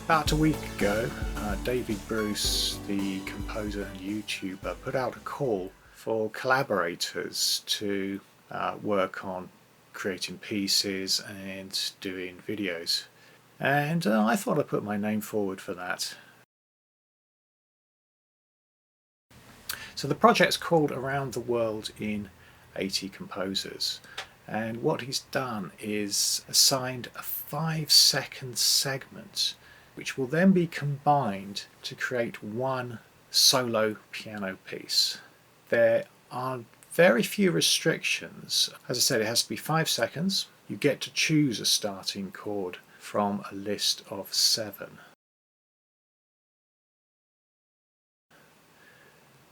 About a week ago, David Bruce, the composer and YouTuber, put out a call for collaborators to work on creating pieces and doing videos. And I thought I'd put my name forward for that. So the project's called Around the World in 80 Composers. And what he's done is assigned a 5-second segment which will then be combined to create one solo piano piece. There are very few restrictions. As I said, it has to be 5 seconds. You get to choose a starting chord from a list of 7.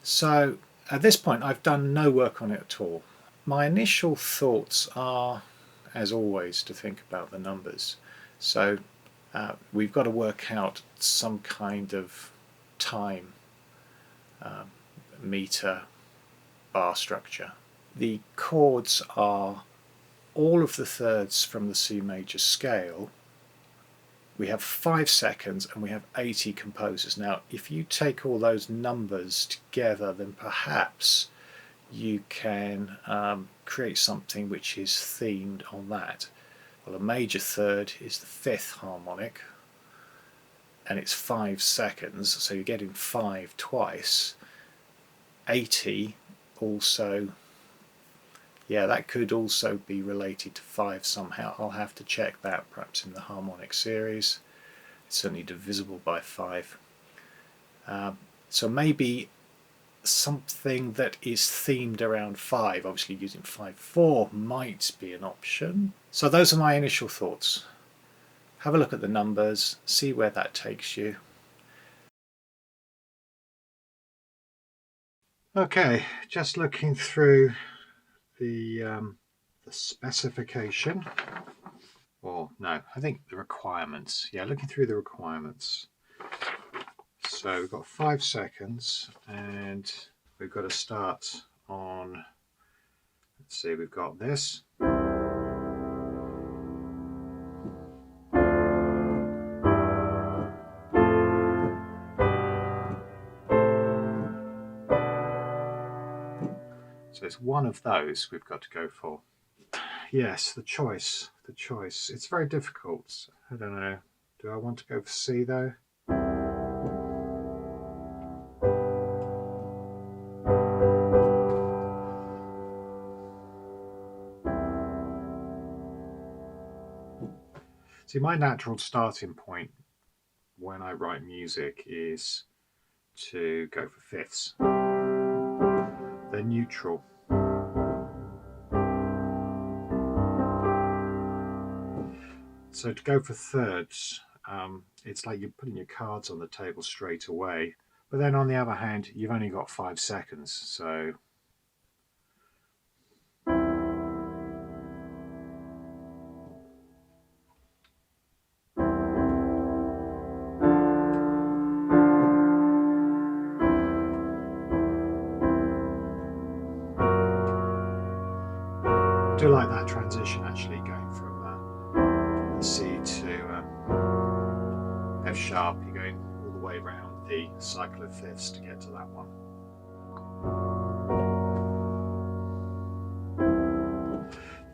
So at this point I've done no work on it at all. My initial thoughts are, as always, to think about the numbers. So we've got to work out some kind of time meter bar structure. The chords are all of the thirds from the C major scale. We have 5 seconds and we have 80 composers. Now if you take all those numbers together, then perhaps you can create something which is themed on that. Well, a major third is the 5th harmonic and it's 5 seconds, so you're getting 5 twice. 80 also, yeah, that could also be related to 5 somehow. I'll have to check that, perhaps in the harmonic series. It's certainly divisible by 5. So maybe something that is themed around 5, obviously using 5/4 might be an option. So those are my initial thoughts. Have a look at the numbers, see where that takes you. Okay, just looking through the specification, or no, I think the requirements. Yeah, looking through the requirements. So we've got 5 seconds and we've got to start on, let's see, we've got this. So it's one of those we've got to go for. Yes, the choice. It's very difficult. I don't know. Do I want to go for C though? See, my natural starting point when I write music is to go for fifths. They're neutral. So to go for thirds, it's like you're putting your cards on the table straight away. But then on the other hand, you've only got 5 seconds, so I do like that transition actually, going from C to F sharp. You're going all the way around the cycle of fifths to get to that one.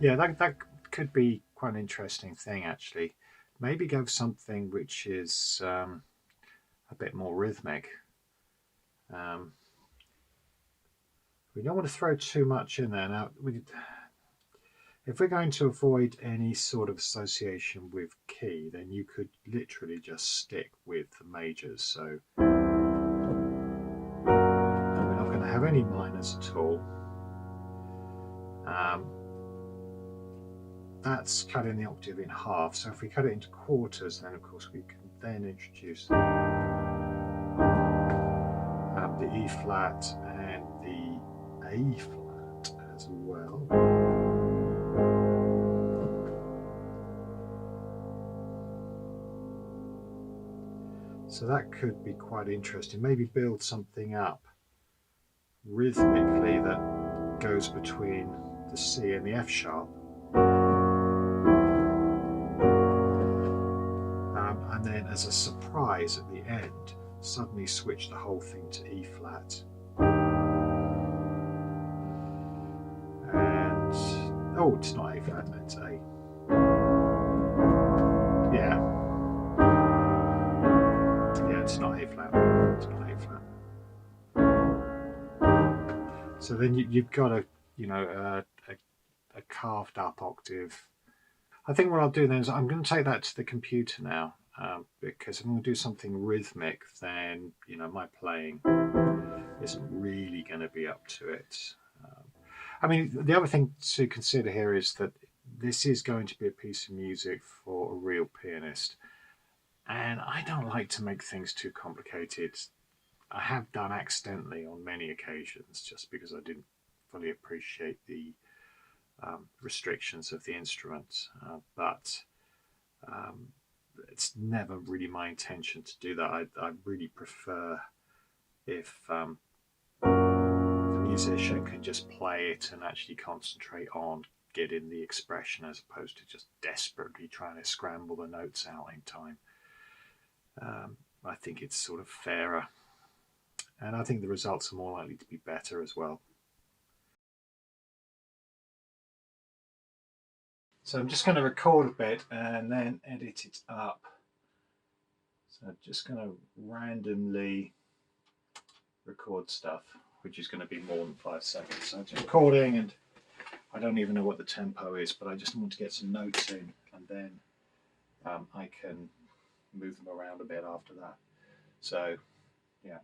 Yeah, that could be quite an interesting thing actually. Maybe go for something which is a bit more rhythmic. We don't want to throw too much in there. Now, if we're going to avoid any sort of association with key, then you could literally just stick with the majors. So we're not going to have any minors at all. That's cutting the octave in half. So if we cut it into quarters, then of course we can then introduce the E flat and the A flat as well. So that could be quite interesting. Maybe build something up rhythmically that goes between the C and the F sharp. And then as a surprise at the end, suddenly switch the whole thing to E flat. And, oh, it's not A flat, it's A. Yeah. Yeah, it's not A flat. It's not A flat. So then you've got a, you know, a carved up octave. I think what I'll do then is I'm going to take that to the computer now, because if I'm going to do something rhythmic, then, you know, my playing isn't really going to be up to it. I mean, the other thing to consider here is that this is going to be a piece of music for a real pianist, and I don't like to make things too complicated. I have done accidentally on many occasions just because I didn't fully appreciate the restrictions of the instrument, but it's never really my intention to do that. I really prefer if the musician can just play it and actually concentrate on getting the expression as opposed to just desperately trying to scramble the notes out in time. I think it's sort of fairer, and I think the results are more likely to be better as well. So I'm just going to record a bit and then edit it up. So I'm just going to randomly record stuff, which is going to be more than 5 seconds. So I'm just recording, and I don't even know what the tempo is, but I just want to get some notes in, and then I can move them around a bit after that. So, yeah.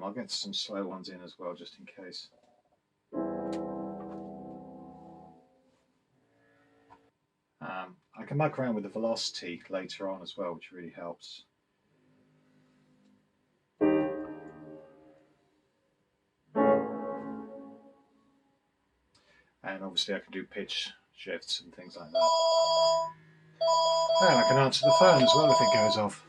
I'll get some slow ones in as well, just in case. I can muck around with the velocity later on as well, which really helps. And obviously I can do pitch shifts and things like that. And I can answer the phone as well if it goes off.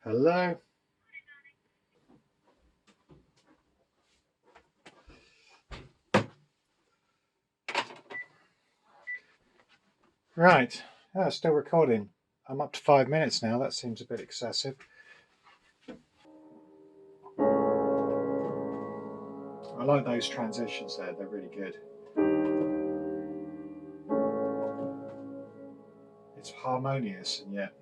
Hello? Right, still recording. I'm up to 5 minutes now. That seems a bit excessive. I like those transitions there, they're really good. It's harmonious and yet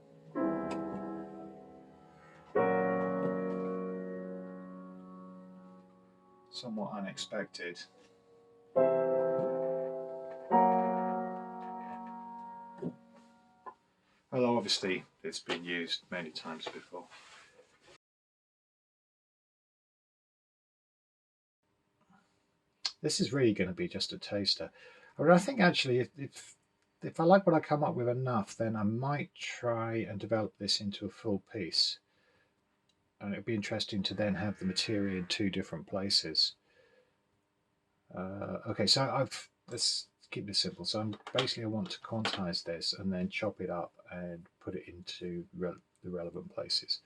somewhat unexpected. Although obviously it's been used many times before. This is really going to be just a taster. But I think actually if I like what I come up with enough, then I might try and develop this into a full piece. And it'd be interesting to then have the material in 2 different places. Okay, so let's keep this simple. So basically I want to quantize this and then chop it up and put it into the relevant places.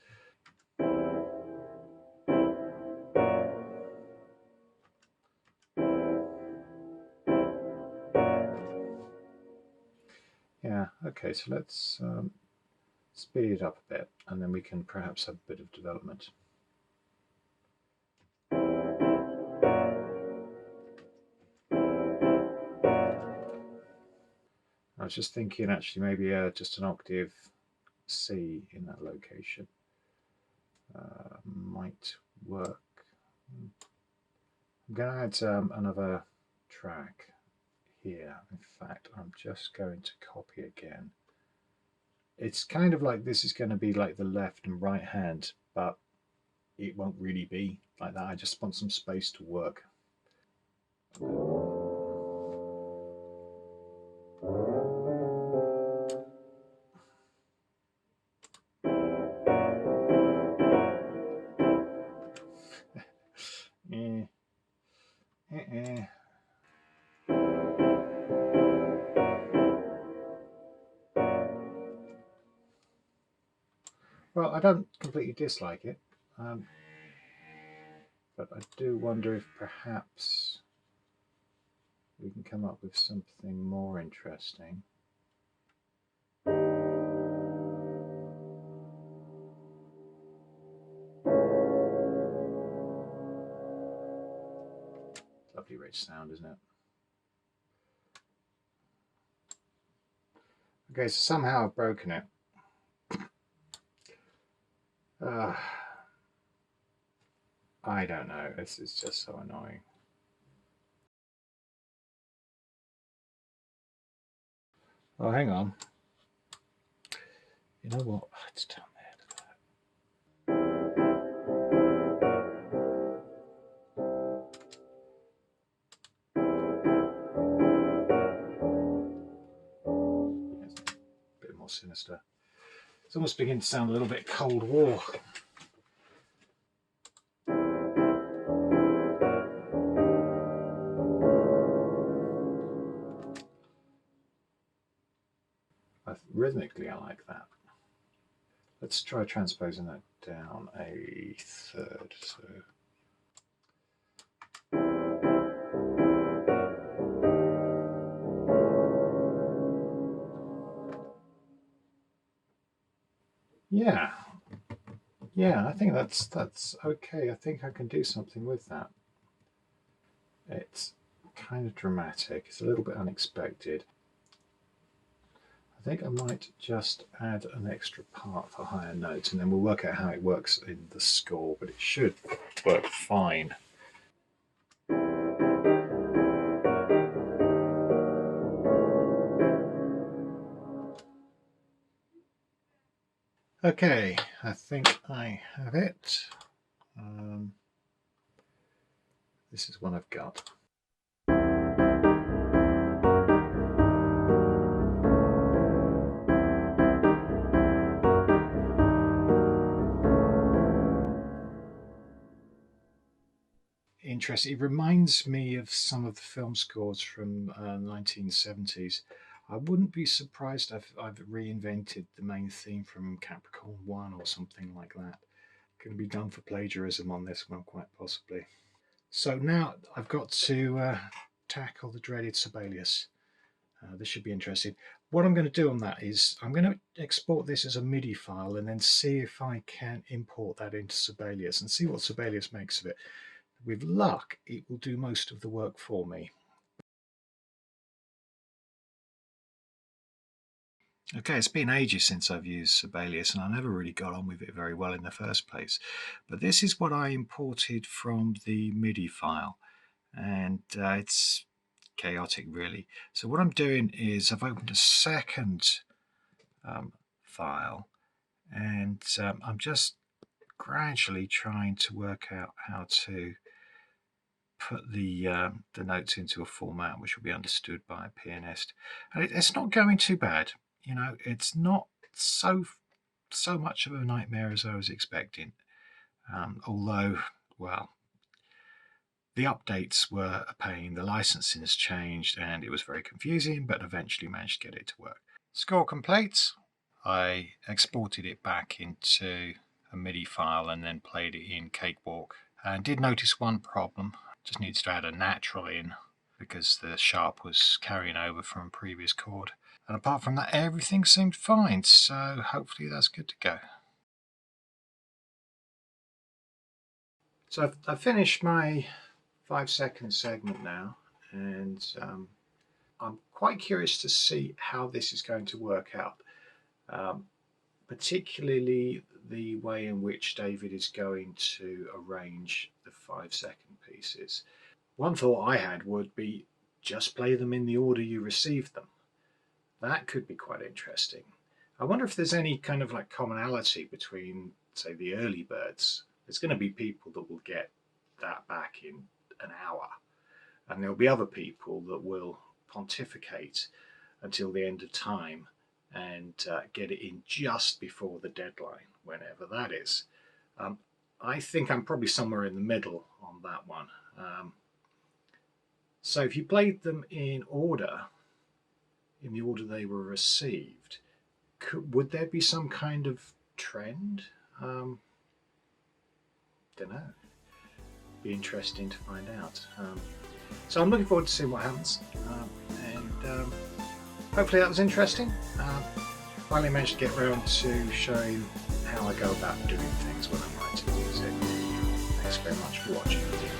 Yeah, okay, so let's speed it up a bit, and then we can perhaps have a bit of development. I was just thinking actually maybe just an octave C in that location might work. I'm going to add another track here. In fact, I'm just going to copy again. It's kind of like this is going to be like the left and right hand, but it won't really be like that. I just want some space to work. Well, I don't completely dislike it. but I do wonder if perhaps we can come up with something more interesting. Lovely rich sound, isn't it? Okay, so somehow I've broken it. I don't know, this is just so annoying. Oh, hang on. You know what? It's down there. It's a bit more sinister. It's almost beginning to sound a little bit Cold War. Rhythmically, I like that. Let's try transposing that down a third. So. Yeah, I think that's okay. I think I can do something with that. It's kind of dramatic. It's a little bit unexpected. I think I might just add an extra part for higher notes, and then we'll work out how it works in the score, but it should work fine. Okay, I think I have it. This is one I've got. Interesting. It reminds me of some of the film scores from 1970s. I wouldn't be surprised if I've reinvented the main theme from Capricorn 1 or something like that. Going to be done for plagiarism on this one, quite possibly. So now I've got to tackle the dreaded Sibelius. This should be interesting. What I'm going to do on that is I'm going to export this as a MIDI file and then see if I can import that into Sibelius and see what Sibelius makes of it. With luck, it will do most of the work for me. Okay, it's been ages since I've used Sibelius and I never really got on with it very well in the first place. But this is what I imported from the MIDI file, and it's chaotic really. So what I'm doing is I've opened a second file, and I'm just gradually trying to work out how to put the notes into a format which will be understood by a pianist. And it's not going too bad. You know, it's not so much of a nightmare as I was expecting. Although, well, the updates were a pain. The licensing has changed, and it was very confusing. But eventually managed to get it to work. Score complete. I exported it back into a MIDI file and then played it in Cakewalk. And did notice one problem. Just needs to add a natural in because the sharp was carrying over from a previous chord. And apart from that, everything seemed fine, so hopefully that's good to go. So I've finished my 5-second segment now, and I'm quite curious to see how this is going to work out, particularly the way in which David is going to arrange the 5-second pieces. One thought I had would be just play them in the order you received them. That could be quite interesting. I wonder if there's any kind of like commonality between, say, the early birds. There's going to be people that will get that back in an hour, and there'll be other people that will pontificate until the end of time and get it in just before the deadline, whenever that is. I think I'm probably somewhere in the middle on that one. So if you played them in order, in the order they were received, would there be some kind of trend? Don't know. be interesting to find out. So I'm looking forward to seeing what happens, and hopefully that was interesting. Finally managed to get around to showing how I go about doing things when I'm writing music. Thanks very much for watching.